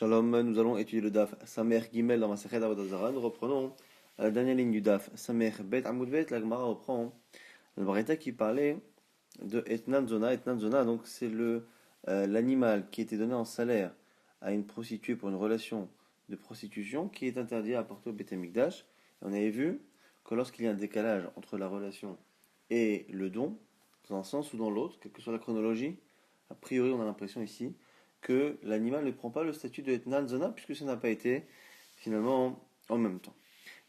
Shalom, nous allons étudier le DAF Samer Gimel dans Masechet Avodah Zarah. Nous reprenons à la dernière ligne du DAF Samer Bet Amud Bet. La Gemara reprend le Baraita qui parlait de Etnan Zona. Etnan Zona, donc c'est l'animal qui était donné en salaire à une prostituée pour une relation de prostitution qui est interdit à apporter au Beth Amikdash. On avait vu que lorsqu'il y a un décalage entre la relation et le don, dans un sens ou dans l'autre, quelle que soit la chronologie, a priori on a l'impression ici que l'animal ne prend pas le statut de Etnan Zona puisque ça n'a pas été finalement en même temps.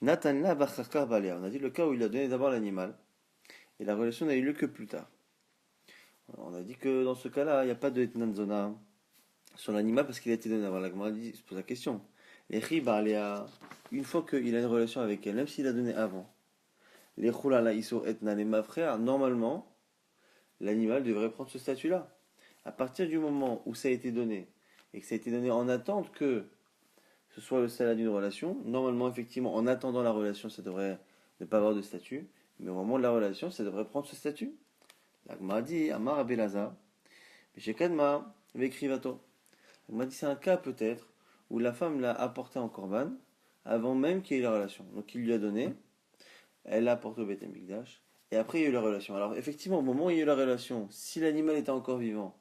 Natanla Bachakar Balea. On a dit le cas où il a donné d'abord l'animal et la relation n'a eu lieu que plus tard. On a dit que dans ce cas-là, il n'y a pas de Etnan Zona sur l'animal parce qu'il a été donné avant. La Gemara se pose la question. Echi Balea, une fois qu'il a une relation avec elle, même s'il a donné avant, les Khulala Iso Etnan et Mafrère, normalement, l'animal devrait prendre ce statut-là. À partir du moment où ça a été donné, et que ça a été donné en attente que ce soit le salaire d'une relation, normalement, effectivement, en attendant la relation, ça devrait ne pas avoir de statut, mais au moment de la relation, ça devrait prendre ce statut. La Gemara dit, Amar Abelaza, Meshekadma, Vekrivato. La Gemara dit, c'est un cas peut-être où la femme l'a apporté en korban avant même qu'il y ait eu la relation. Donc il lui a donné, elle l'a apporté au Beth Amikdash, et après il y a eu la relation. Alors effectivement, au moment où il y a eu la relation, si l'animal était encore vivant,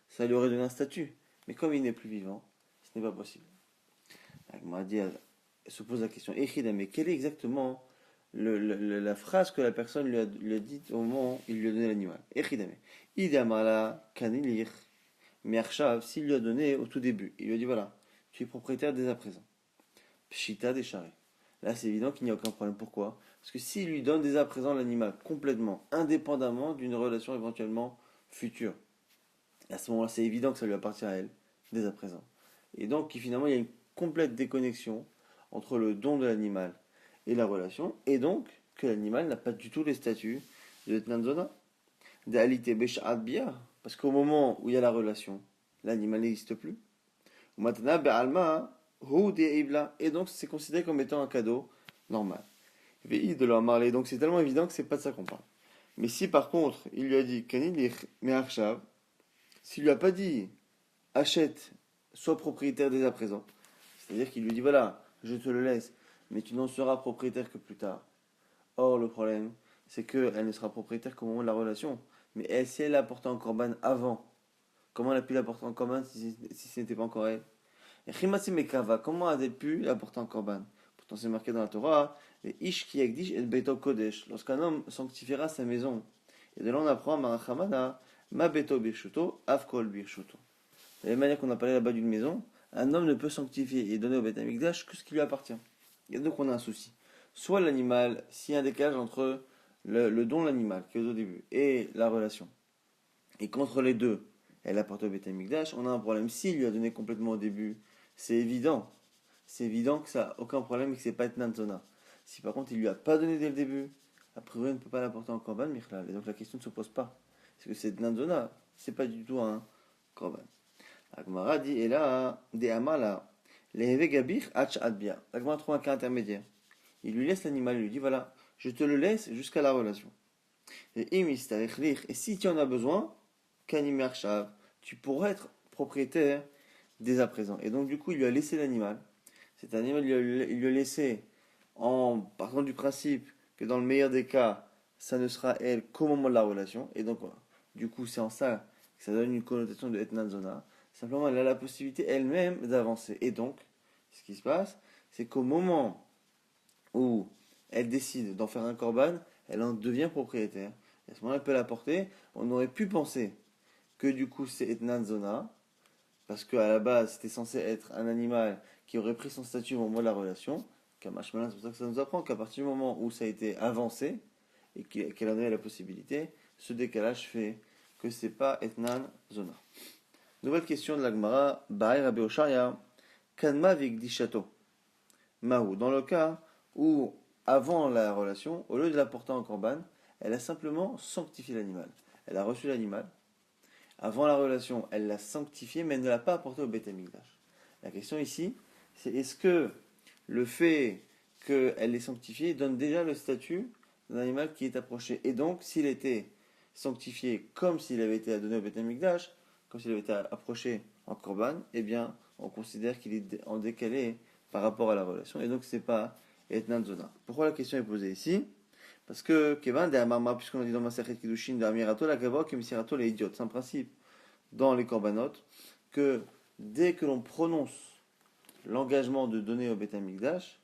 ça lui aurait donné un statut. Mais comme il n'est plus vivant, ce n'est pas possible. Elle se pose la question, mais quelle est exactement la phrase que la personne lui a dite au moment où il lui a donné l'animal? Idamala kanilir merchav, s'il lui a donné au tout début, il lui a dit voilà, tu es propriétaire dès à présent. Pshita décharé. Là, c'est évident qu'il n'y a aucun problème. Pourquoi? Parce que s'il lui donne dès à présent l'animal complètement, indépendamment d'une relation éventuellement future, à ce moment-là, c'est évident que ça lui appartient à elle, dès à présent. Et donc, finalement, il y a une complète déconnexion entre le don de l'animal et la relation, et donc que l'animal n'a pas du tout les statuts de Tnanzona, d'alité Besh'ad Bia, parce qu'au moment où il y a la relation, l'animal n'existe plus. Matana Be'alma, Hu De'ibla, et donc c'est considéré comme étant un cadeau normal. Ve'i de leur marler, donc c'est tellement évident que c'est pas de ça qu'on parle. Mais si par contre, il lui a dit Kanil Me'arshav, s'il lui a pas dit achète, sois propriétaire dès à présent, c'est-à-dire qu'il lui dit voilà, je te le laisse, mais tu n'en seras propriétaire que plus tard. Or, le problème, c'est qu'elle ne sera propriétaire qu'au moment de la relation. Mais elle, si elle l'a apporté en korban avant, comment elle a pu l'apporter en korban si ce n'était pas encore elle? Et Chimatsi Mekava, comment a-t-elle pu l'apporter en korban? Pourtant, c'est marqué dans la Torah, les Ish ki yagdish et beto kodesh, lorsqu'un homme sanctifiera sa maison. Et de là, on apprend Marachamana, ma beto birshuto, avkol birshuto. De la même manière qu'on a parlé là-bas d'une maison, un homme ne peut sanctifier et donner au Beth Amikdash que ce qui lui appartient. Et donc on a un souci. Soit l'animal, s'il y a un décalage entre le don de l'animal, qui est au début, et la relation, et qu'entre les deux, elle apporte au Beth Amikdash, on a un problème. S'il lui a donné complètement au début, c'est évident. C'est évident que ça n'a aucun problème et que c'est pas Etnan Zona. Si par contre il lui a pas donné dès le début, a priori il ne peut pas l'apporter en korban, Michlal. Et donc la question ne se pose pas. Parce que c'est Etnan Zona, c'est pas du tout un korban. Agmara dit, et là, des amala, les vegabir hach adbia. Agmara trouve un cas intermédiaire. Il lui laisse l'animal, il lui dit, voilà, je te le laisse jusqu'à la relation. Et si tu en as besoin, kanimershav, tu pourrais être propriétaire dès à présent. Et donc, du coup, il lui a laissé l'animal. Cet animal, il lui a laissé en partant du principe que dans le meilleur des cas, ça ne sera elle qu'au moment de la relation. Et donc, du coup, c'est en ça que ça donne une connotation de Etnan Zona. Simplement, elle a la possibilité elle-même d'avancer. Et donc, ce qui se passe, c'est qu'au moment où elle décide d'en faire un korban, elle en devient propriétaire. Et à ce moment-là, elle peut l'apporter. On aurait pu penser que du coup, c'est Etnan Zona, parce qu'à la base, c'était censé être un animal qui aurait pris son statut au moment de la relation. Kamashmalan, c'est pour ça que ça nous apprend qu'à partir du moment où ça a été avancé, et qu'elle en a la possibilité, ce décalage fait que c'est pas Etnan Zona. Nouvelle question de l'Agmara, Ba'ir Rabbi Oshaya, Kanma Vigdishato. Mahou, dans le cas où, avant la relation, au lieu de l'apporter en korban, elle a simplement sanctifié l'animal. Elle a reçu l'animal. Avant la relation, elle l'a sanctifié, mais elle ne l'a pas apporté au Beth Amikdash. La question ici, c'est est-ce que le fait qu'elle l'ait sanctifié donne déjà le statut d'un animal qui est approché? Et donc, s'il était sanctifié comme s'il avait été donné au Beth Amikdash, comme s'il avait été approché en korban, eh bien, on considère qu'il est en décalé par rapport à la relation, et donc c'est pas etnan zona. Pourquoi la question est posée ici? Parce que Kevan de Amarma, puisqu'on a dit dans Masachet Kiddushin de Amirato, la Gavok et Misirato, les idiotes. C'est un principe dans les korbanot que dès que l'on prononce l'engagement de donner au Beth Amikdash,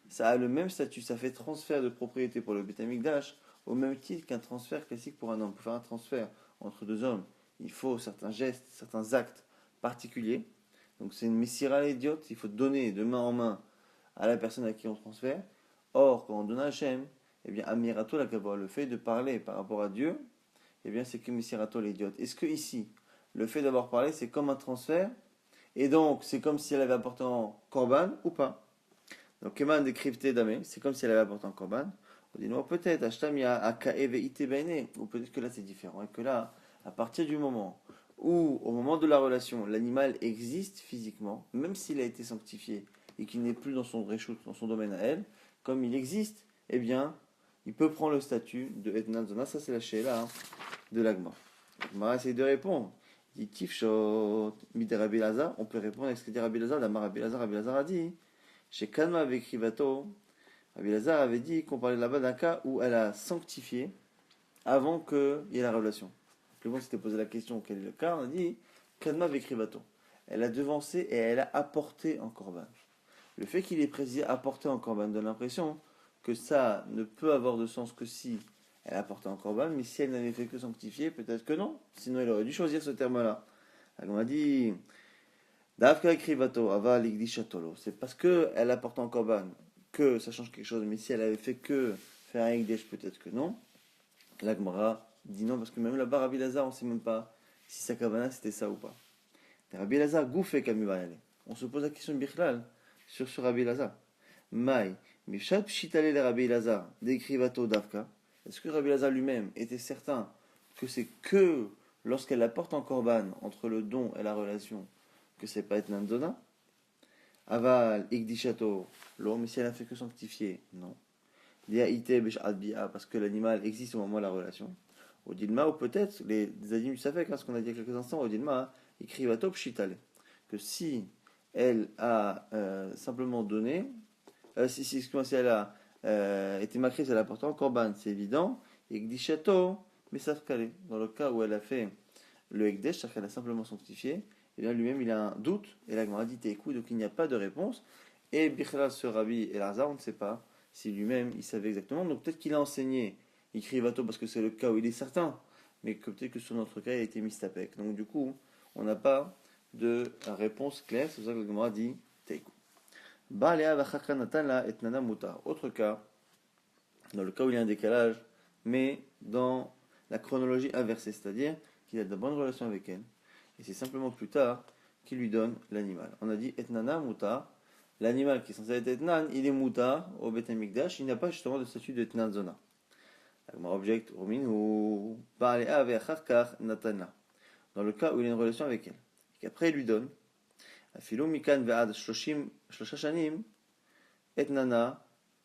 ça a le même statut, ça fait transfert de propriété pour le Beth Amikdash au même titre qu'un transfert classique pour un homme. Pour faire un transfert entre deux hommes, il faut certains gestes, certains actes particuliers. Donc c'est une messira l'idiote, il faut donner de main en main à la personne à qui on transfère. Or, quand on donne à Hachem, eh bien, Amirato la Gavok, le fait de parler par rapport à Dieu, eh bien, c'est que messirato l'idiote. Est-ce que ici, le fait d'avoir parlé, c'est comme un transfert, et donc c'est comme si elle avait apporté en korban ou pas? Donc, Keman décrypté damé, c'est comme si elle avait apporté en korban. On dit non, peut-être, Ashtam ya akae veite bene, ou peut-être que là c'est différent, et que là, à partir du moment où, au moment de la relation, l'animal existe physiquement, même s'il a été sanctifié et qu'il n'est plus dans son réchoute, dans son domaine à elle, comme il existe, eh bien, il peut prendre le statut de Etnan Zona. Ça, c'est la Sheila de l'Agma. L'Agma essaye de répondre. Il dit Tifshot, Mide Rabbi Lazar. On peut répondre avec ce que dit Rabbi Lazar. Rabbi Lazar a dit chez Kalma avec Rivato, Rabbi Lazar avait dit qu'on parlait là-bas d'un cas où elle a sanctifié avant qu'il y ait la révélation. Le bon s'était posé la question quel est le cas. On a dit Kalma avec Rivato. Elle a devancé et elle a apporté en korban. Le fait qu'il ait précisé apporter en korban donne l'impression que ça ne peut avoir de sens que si elle apportait en korban, mais si elle n'avait fait que sanctifier, peut-être que non. Sinon, il aurait dû choisir ce terme-là. On m'a dit Davka ekrivato ava ligdishatolo. C'est parce qu'elle apporte en korban que ça change quelque chose, mais si elle avait fait que faire un ekdesh, peut-être que non. La Gemara dit non, parce que même là-bas, Rabbi Lazar, on ne sait même pas si sa kavana c'était ça ou pas. Rabbi Lazar, gouffé kamubayale. On se pose la question de Bichlal sur ce Rabbi Lazar. Mai, Mishat Pshitale le Rabbi Lazar, décrivato Davka. Est-ce que Rabbi Lazar lui-même était certain que c'est que lorsqu'elle apporte en korban entre le don et la relation que c'est pas être Nandona? Aval, Igdishato, l'homme, mais si elle a fait que sanctifier, non. Dia ite bishadbia, parce que l'animal existe au moment de la relation. Odilma, ou peut-être, les adim du Safek, ce qu'on a dit il y a quelques instants, Odilma, écrivato pshitale. Que si elle a simplement donné, si elle a été macrise, elle a apporté en korban, c'est évident, et gdishato, mais ça calé. Dans le cas où elle a fait le ekdesh, c'est-à-dire qu'elle a simplement sanctifié, et bien lui-même il a un doute, et la Gemara dit écoute, donc il n'y a pas de réponse, et Bichla, ce Rabbi et Lazar, on ne sait pas si lui-même il savait exactement, donc peut-être qu'il a enseigné, écrit Vato parce que c'est le cas où il est certain, mais que peut-être que sur notre cas il a été mistapek. Donc du coup, on n'a pas de réponse claire, c'est pour ça que la Gemara dit Teikou. Autre cas, dans le cas où il y a un décalage, mais dans la chronologie inversée, c'est-à-dire qu'il a de bonnes relations avec elle, et c'est simplement plus tard qu'il lui donne l'animal. On a dit etnana muta, l'animal qui est censé être etnan, il est muta au Beth Amikdash, il n'a pas justement de statut de etnan zona. Object ou natana. Dans le cas où il a une relation avec elle, et qu'après il lui donne, afilo mikan ve'ad shloshim shanim etnana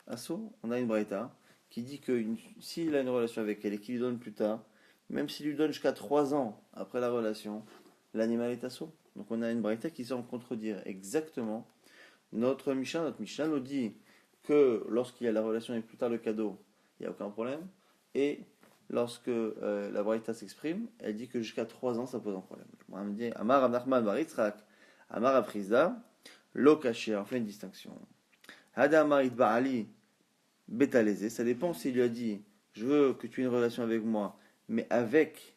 aso, on a une braïta qui dit que s'il a une relation avec elle et qu'il lui donne plus tard, même s'il lui donne jusqu'à 3 ans après la relation, l'animal est assaut. Donc on a une braïta qui semble contredire exactement notre Mishnah. Notre Mishnah nous dit que lorsqu'il y a la relation et plus tard le cadeau, il n'y a aucun problème. Et lorsque la braïta s'exprime, elle dit que jusqu'à 3 ans ça pose un problème. On me dit Amar Abnachman Baritzrak, Amar Afrizda, Lo Kaché, on fait une distinction. Hada Marit Ba'ali Bétalézé, ça dépend s'il lui a dit je veux que tu aies une relation avec moi, mais avec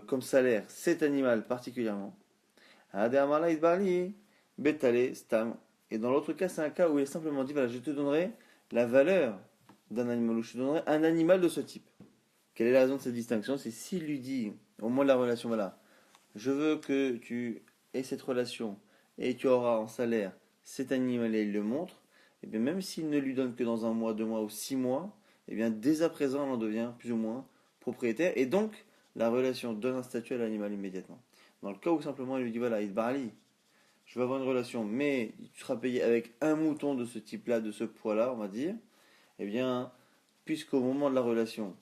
comme salaire cet animal particulièrement. Hada Amalait Ba'ali Bétalé Stam. Et dans l'autre cas, c'est un cas où il est simplement dit voilà, je te donnerai la valeur d'un animal, ou je te donnerai un animal de ce type. Quelle est la raison de cette distinction? C'est s'il lui dit, au moment de la relation, voilà, je veux que tu aies cette relation et tu auras en salaire cet animal et il le montre, et bien même s'il ne lui donne que dans 1 mois, 2 mois ou 6 mois, et bien dès à présent, on en devient plus ou moins propriétaire, et donc la relation donne un statut à l'animal immédiatement. Dans le cas où simplement il lui dit, voilà, il barli, je vais avoir une relation, mais tu seras payé avec un mouton de ce type-là, de ce poids-là, on va dire, eh bien, puisqu'au moment de la relation,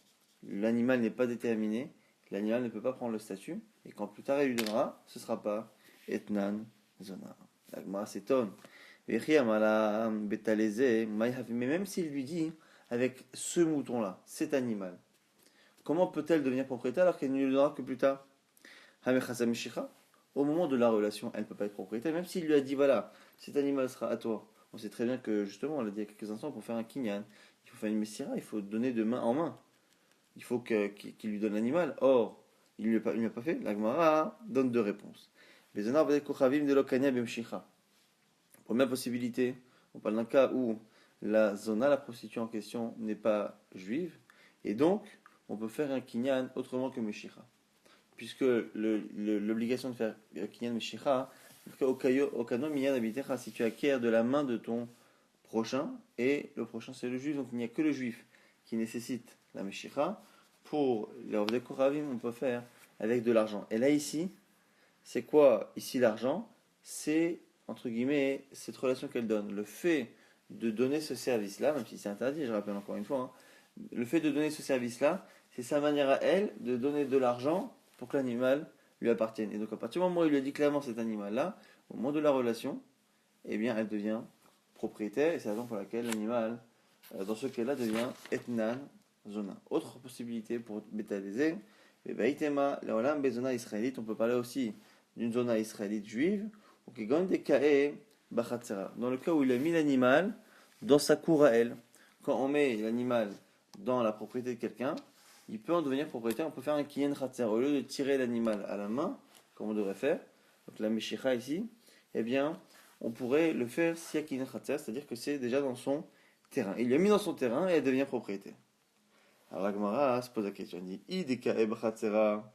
l'animal n'est pas déterminé, l'animal ne peut pas prendre le statut, et quand plus tard il lui donnera, ce ne sera pas etnan zona. La Gemara s'étonne. Mais même s'il lui dit, avec ce mouton-là, cet animal, comment peut-elle devenir propriétaire alors qu'elle ne le donnera que plus tard? Au moment de la relation, elle ne peut pas être propriétaire, même s'il lui a dit, voilà, cet animal sera à toi. On sait très bien que, justement, on l'a dit il y a quelques instants, pour faire un kinyan, il faut faire une messira, il faut donner de main en main. Il faut qu'il lui donne l'animal. Or, il ne l'a pas fait. La Gemara donne deux réponses. Première possibilité, on parle d'un cas où la zona, la prostituée en question, n'est pas juive, et donc on peut faire un kinyan autrement que Meshicha. Puisque l'obligation de faire kinyan Meshicha, okano minyan abitecha, si tu acquiers de la main de ton prochain, et le prochain c'est le juif, donc il n'y a que le juif qui nécessite la Meshicha. Pour les Ovdei Koravim, on peut faire avec de l'argent. Et là ici, c'est quoi ici l'argent? C'est entre guillemets, cette relation qu'elle donne, le fait de donner ce service-là, même si c'est interdit, je rappelle encore une fois, hein, le fait de donner ce service-là, c'est sa manière à elle de donner de l'argent pour que l'animal lui appartienne. Et donc à partir du moment où il lui a dit clairement cet animal-là, au moment de la relation, eh bien elle devient propriétaire, et c'est la raison pour laquelle l'animal, dans ce cas-là, devient etnan zona. Autre possibilité pour bétaliser, Bebaïtema, Leolam Bezona israélite, on peut parler aussi d'une zona israélite juive, dans le cas où il a mis l'animal dans sa cour à elle. Quand on met l'animal dans la propriété de quelqu'un, il peut en devenir propriétaire. On peut faire un kinyan khatser. Au lieu de tirer l'animal à la main, comme on devrait faire, donc la meshicha ici, eh bien, on pourrait le faire s'il y a kinyan khatser, c'est-à-dire que c'est déjà dans son terrain. Il l'a mis dans son terrain et elle devient propriétaire. Alors la Gemara se pose la question, elle dit Ideka eb khatsera,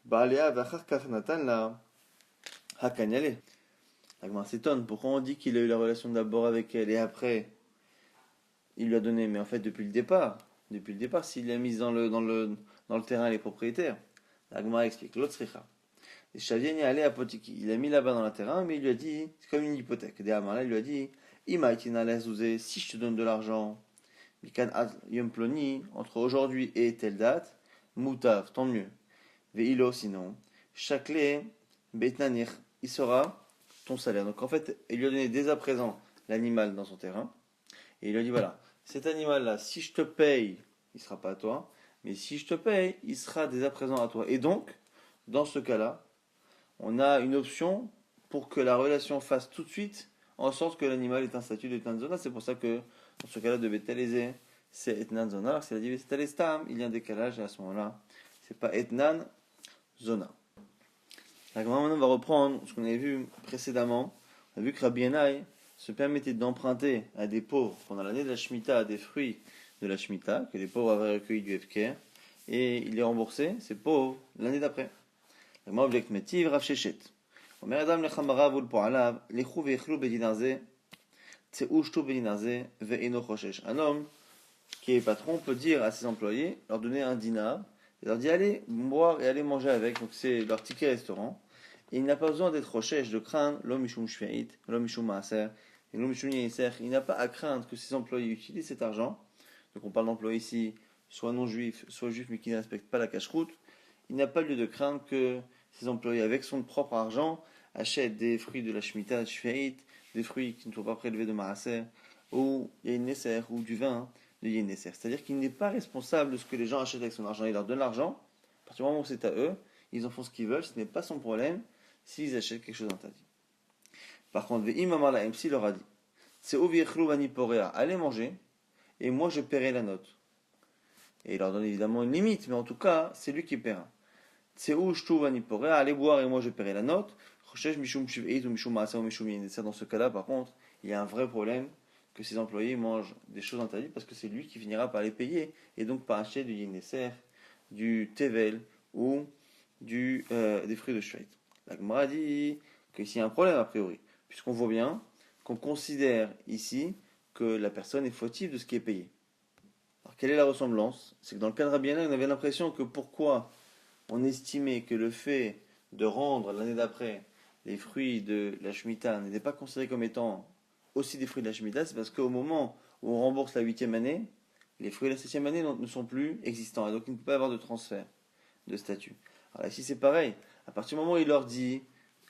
baalea vachar kach natan la hakanyale. La Gemara s'étonne, pourquoi on dit qu'il a eu la relation d'abord avec elle et après il lui a donné, mais en fait depuis le départ, s'il l'a mise dans le terrain, elle est propriétaire. La Gemara explique, l'autre sricha. Et Shavien est allé à Potiki, il a mis là-bas dans le terrain, mais il lui a dit, c'est comme une hypothèque. Derrière là, il lui a dit, si je te donne de l'argent, Mikan Yom Ploni, entre aujourd'hui et telle date, Moutav, tant mieux. Veilo, sinon, Chakle, Betnanir, il sera ton salaire. Donc en fait, il lui a donné dès à présent l'animal dans son terrain. Et il lui a dit voilà, cet animal-là, si je te paye, il ne sera pas à toi. Mais si je te paye, il sera dès à présent à toi. Et donc, dans ce cas-là, on a une option pour que la relation fasse tout de suite en sorte que l'animal est un statut de Etnan Zona. C'est pour ça que, dans ce cas-là, de Beteleze, c'est Etnan Zona. Alors que si elle a dit Betelestam, il y a un décalage et à ce moment-là, c'est pas Etnan Zona. La Gemara maintenant va reprendre ce qu'on avait vu précédemment. On a vu que Rabbi Yannai se permettait d'emprunter à des pauvres pendant l'année de la Shemitah des fruits de la Shemitah que les pauvres avaient recueillis du Hefker et il les remboursait, ces pauvres, l'année d'après. La Gemara objecte Metiv Rav Shechet. Omer Adam lechamarav ul po'alav lechu ve'echlu bedinar ze tseu shtu bedinar ze ve'eno choshesh. Un homme qui est patron peut dire à ses employés, leur donner un dinar et leur dire allez boire et allez manger avec, donc c'est leur ticket restaurant. Et il n'a pas besoin d'être rochèche, de craindre l'homme mishum shveit, l'homme mishum maaser, et l'homme mishum yeser. Il n'a pas à craindre que ses employés utilisent cet argent. Donc on parle d'employés ici, soit non juifs, soit juifs mais qui ne respectent pas la cache-route. Il n'a pas lieu de craindre que ses employés, avec son propre argent, achètent des fruits de la shemitah de shveit, des fruits qui ne sont pas prélevés de maaser, ou yenesser, ou du vin de yenesser. C'est-à-dire qu'il n'est pas responsable de ce que les gens achètent avec son argent. Il leur donne l'argent, à partir du moment où c'est à eux, ils en font ce qu'ils veulent, ce n'est pas son problème s'ils achètent quelque chose d'interdit. Par contre, Ve'imamar MC leur a dit c'est allez manger, et moi je paierai la note. Et il leur donne évidemment une limite, mais en tout cas, c'est lui qui paiera. Allez boire, et moi je paierai la note. Dans ce cas-là, par contre, il y a un vrai problème que ses employés mangent des choses interdites parce que c'est lui qui finira par les payer et donc par acheter du yenesser, du tevel ou des fruits de shveit. La Gemara dit qu'il y a un problème a priori, puisqu'on voit bien qu'on considère ici que la personne est fautive de ce qui est payé. Alors quelle est la ressemblance? C'est que dans le cas de Rabbi Yannai, on avait l'impression que pourquoi on estimait que le fait de rendre l'année d'après les fruits de la Shemitah n'était pas considéré comme étant aussi des fruits de la Shemitah, c'est parce qu'au moment où on rembourse la 8e année, les fruits de la 7e année ne sont plus existants, et donc il ne peut pas y avoir de transfert de statut. Alors ici c'est pareil, à partir du moment où il leur dit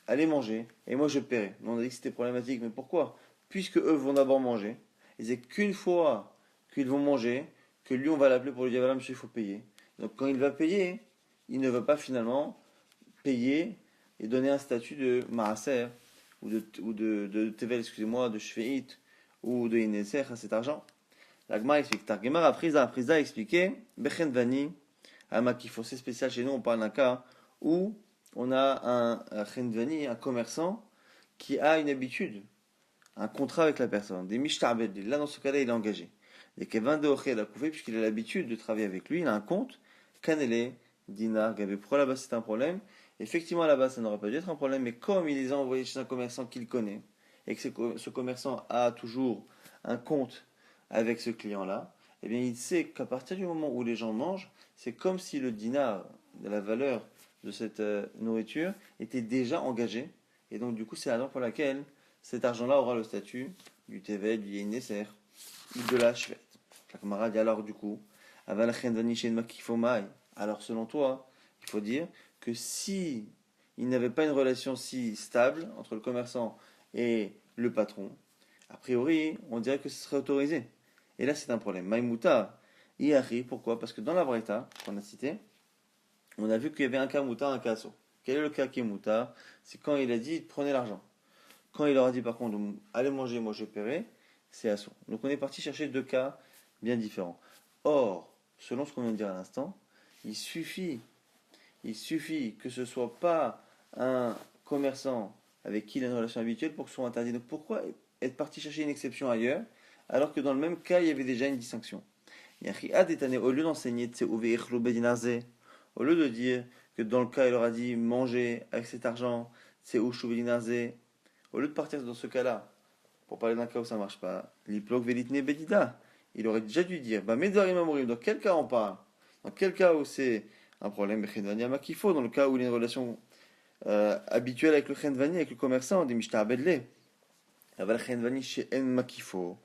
allez manger, et moi je paierai. On a dit que c'était problématique, mais pourquoi? Puisque eux vont d'abord manger, et c'est qu'une fois qu'ils vont manger, que lui on va l'appeler pour lui dire voilà monsieur il faut payer. Donc quand il va payer, il ne va pas finalement payer et donner un statut de maaser, ou de tevel, excusez-moi, de shveit, ou de ineser à cet argent. La Gemara explique, Targemar a expliqué, Bechen Vani, à Makifo, c'est spécial chez nous, on parle d'un cas où on a un Chendvani, un commerçant, qui a une habitude, un contrat avec la personne, des Mishtabed, là dans ce cas-là il est engagé. Des Kevin de Ochel a couvé, puisqu'il a l'habitude de travailler avec lui, il a un compte, Kanele, Dinar, Gavé. Pourquoi là-bas c'est un problème? Effectivement là-bas ça n'aurait pas dû être un problème, mais comme il les a envoyés chez un commerçant qu'il connaît, et que ce commerçant a toujours un compte avec ce client-là, eh bien il sait qu'à partir du moment où les gens mangent, c'est comme si le dinar, de la valeur de cette nourriture, était déjà engagé. Et donc du coup c'est la raison pour laquelle cet argent-là aura le statut du tevel, du yenesser, ou de la shvet. La camarade dit alors du coup, alors selon toi, il faut dire que si il n'avait pas une relation si stable entre le commerçant et le patron, a priori, on dirait que ce serait autorisé. Et là, c'est un problème. Maïmouta, Iari, pourquoi? Parce que dans la Braïta, qu'on a cité, on a vu qu'il y avait un cas mouta, un cas asso. Quel est le cas qui est mouta? C'est quand il a dit prenez l'argent. Quand il leur a dit par contre allez manger, moi je paierai, c'est asso. Donc on est parti chercher deux cas bien différents. Or, selon ce qu'on vient de dire à l'instant, il suffit que ce soit pas un commerçant avec qui il a une relation habituelle pour que ce soit interdit. Donc pourquoi être parti chercher une exception ailleurs alors que dans le même cas il y avait déjà une distinction? Au lieu d'enseigner au lieu de dire que dans le cas il aura dit manger avec cet argent, c'est au lieu de partir dans ce cas-là, pour parler d'un cas où ça marche pas, l'iplok velitne bedida, il aurait déjà dû dire, bah medvarim amorim, dans quel cas on parle? Dans quel cas où c'est un problème, qu'il faut, dans le cas où il y a une relation habituelle avec le chenvani, avec le commerçant, des mishtabedle. Aval chenvani chez en makifo,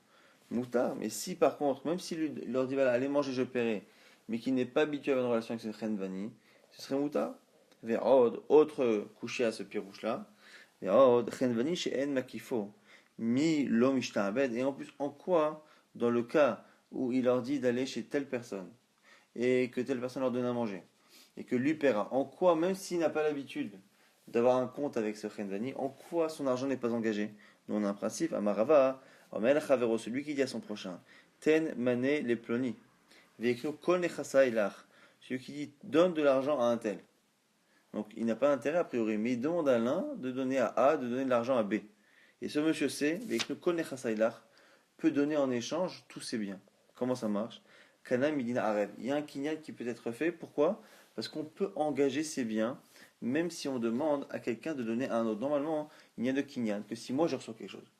moutar. Mais si par contre, même s'il leur dit, voilà, allez manger, je paierai, mais qu'il n'est pas habitué à une relation avec ce chenvani, ce serait moutar. Ve'od, autre couché à ce pirouche-là, ve'od, chenvani chez en makifo. Mi lo mishtabed. Et en plus, en quoi, dans le cas où il leur dit d'aller chez telle personne, et que telle personne leur donne à manger, et que lui paiera, en quoi, même s'il n'a pas l'habitude d'avoir un compte avec ce Khendani, en quoi son argent n'est pas engagé? Nous on a un principe, Amarava, Omel Chavero, celui qui dit à son prochain, Ten Mané les ploni, Vekno Kol Nechasa Ilach, celui qui dit donne de l'argent à un tel. Donc il n'a pas intérêt a priori, mais il demande à l'un de donner à A, de donner de l'argent à B. Et ce monsieur C, Vekno Kol Nechasa Ilach, peut donner en échange tous ses biens. Comment ça marche? Kana Midina Arev. Il y a un kinyan qui peut être fait. Pourquoi? Parce qu'on peut engager ses biens, même si on demande à quelqu'un de donner à un autre. Normalement, il n'y a de kinyan que si moi je reçois quelque chose.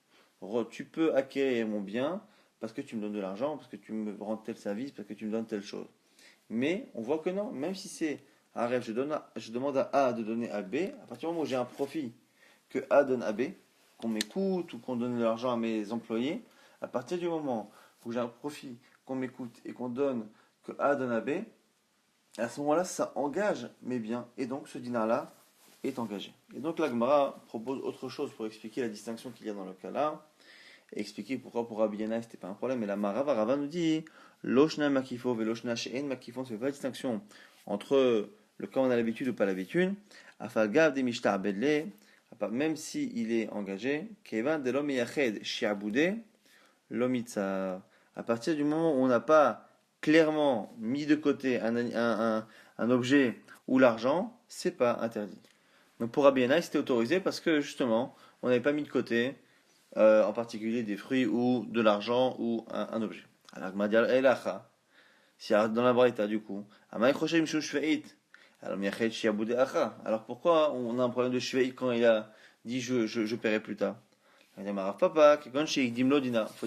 Tu peux acquérir mon bien parce que tu me donnes de l'argent, parce que tu me rends tel service, parce que tu me donnes telle chose. Mais on voit que non, même si c'est Arev, je demande à A de donner à B, à partir du moment où j'ai un profit que A donne à B, qu'on m'écoute ou qu'on donne de l'argent à mes employés, à partir du moment où j'ai un profit, qu'on m'écoute et qu'on donne, que A donne à B, à ce moment-là, ça engage mes biens. Et donc, ce dinar-là est engagé. Et donc, la Gemara propose autre chose pour expliquer la distinction qu'il y a dans le cas-là, et expliquer pourquoi pour Rabbi Yana, c'était pas un problème. Mais la Rava nous dit, Loshna makifo ve loshna she'en makifo, ne fait pas la distinction entre le cas où on a l'habitude ou pas l'habitude. Afalgav de mishtar bedle, même si il est engagé, kevan de l'homme yached shi'aboudé, l'omitza. À partir du moment où on n'a pas clairement mis de côté un objet ou l'argent, c'est pas interdit. Donc pour Rabbi Yana, c'était autorisé parce que justement, on n'avait pas mis de côté, en particulier des fruits ou de l'argent ou un objet. Alors, si dans la Braïta du coup, alors pourquoi on a un problème de shveit quand il a dit je paierai plus tard? Il faut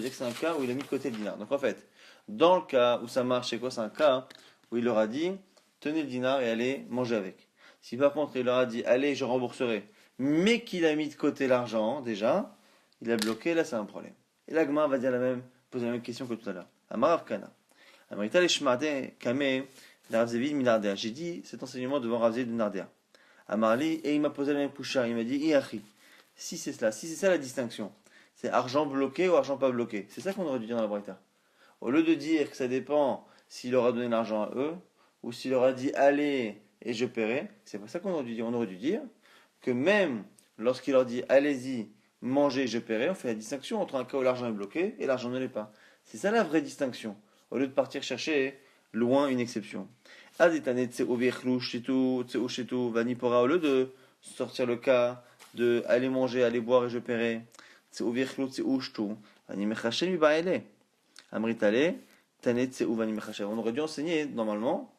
dire que c'est un cas où il a mis de côté le dinar. Donc en fait, dans le cas où ça marche, c'est quoi? C'est un cas où il leur a dit tenez le dinar et allez manger avec. Si par contre il leur a dit allez je rembourserai, mais qu'il a mis de côté l'argent déjà, il a bloqué, là c'est un problème. Et l'agma va dire poser la même question que tout à l'heure. Amarav Kana. Amarita le Shmade Kame Rav Zevid Minardea. J'ai dit cet enseignement devant Rav Zevid Minardea. Amarli, et il m'a posé la même poucha. Il m'a dit, Iachi. Si c'est cela, si c'est ça la distinction, c'est argent bloqué ou argent pas bloqué. C'est ça qu'on aurait dû dire dans la Braïta. Au lieu de dire que ça dépend s'il aura donné l'argent à eux, ou s'il aura dit allez et je paierai, c'est pas ça qu'on aurait dû dire. On aurait dû dire que même lorsqu'il leur dit allez-y, mangez, je paierai, on fait la distinction entre un cas où l'argent est bloqué et l'argent ne l'est pas. C'est ça la vraie distinction. Au lieu de partir chercher loin une exception. Aditane vanipora, au lieu de sortir le cas de aller manger, aller boire et je paierai. Amritale, on aurait dû enseigner normalement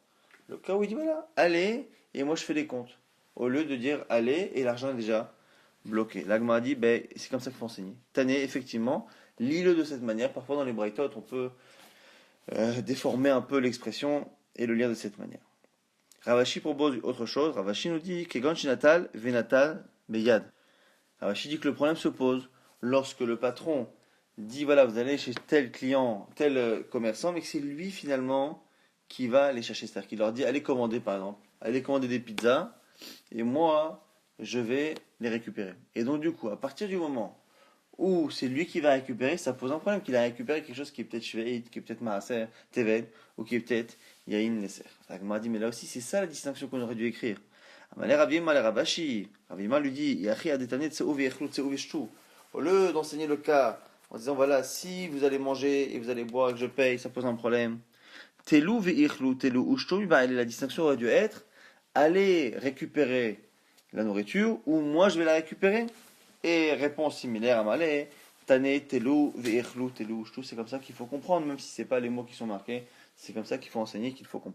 le cas où il dit voilà, allez et moi je fais les comptes. Au lieu de dire allez et l'argent est déjà bloqué. L'agma a dit ben, c'est comme ça qu'il faut enseigner. Tané, effectivement, lis-le de cette manière. Parfois dans les braïtot, on peut déformer un peu l'expression et le lire de cette manière. Ravashi propose autre chose. Ravashi nous dit Kegon Shinatal, Venatal, Beyad. Ravashi dit que le problème se pose lorsque le patron dit voilà, vous allez chez tel client, tel commerçant, mais que c'est lui finalement qui va aller chercher. C'est-à-dire qu'il leur dit allez commander par exemple, allez commander des pizzas, et moi je vais les récupérer. Et donc du coup, à partir du moment où c'est lui qui va récupérer, ça pose un problème qu'il a récupéré quelque chose qui est peut-être shveit, qui est peut-être maaser, tevel, ou qui est peut-être yain neser. Donc m'a dit mais là aussi c'est ça la distinction qu'on aurait dû écrire. Amalé Ravima le Rabashi, Ravima lui dit yachi adetane tseu vechlu tseu veshtu. Au lieu d'enseigner le cas en disant voilà, si vous allez manger et vous allez boire et que je paye, ça pose un problème. Telu veichlu, telu ushtu, la distinction aurait dû être allez récupérer la nourriture ou moi je vais la récupérer. Et réponse similaire à Malé, Tane, Telu, veichlu, telu ushtu, c'est comme ça qu'il faut comprendre, même si ce n'est pas les mots qui sont marqués, c'est comme ça qu'il faut enseigner, qu'il faut comprendre.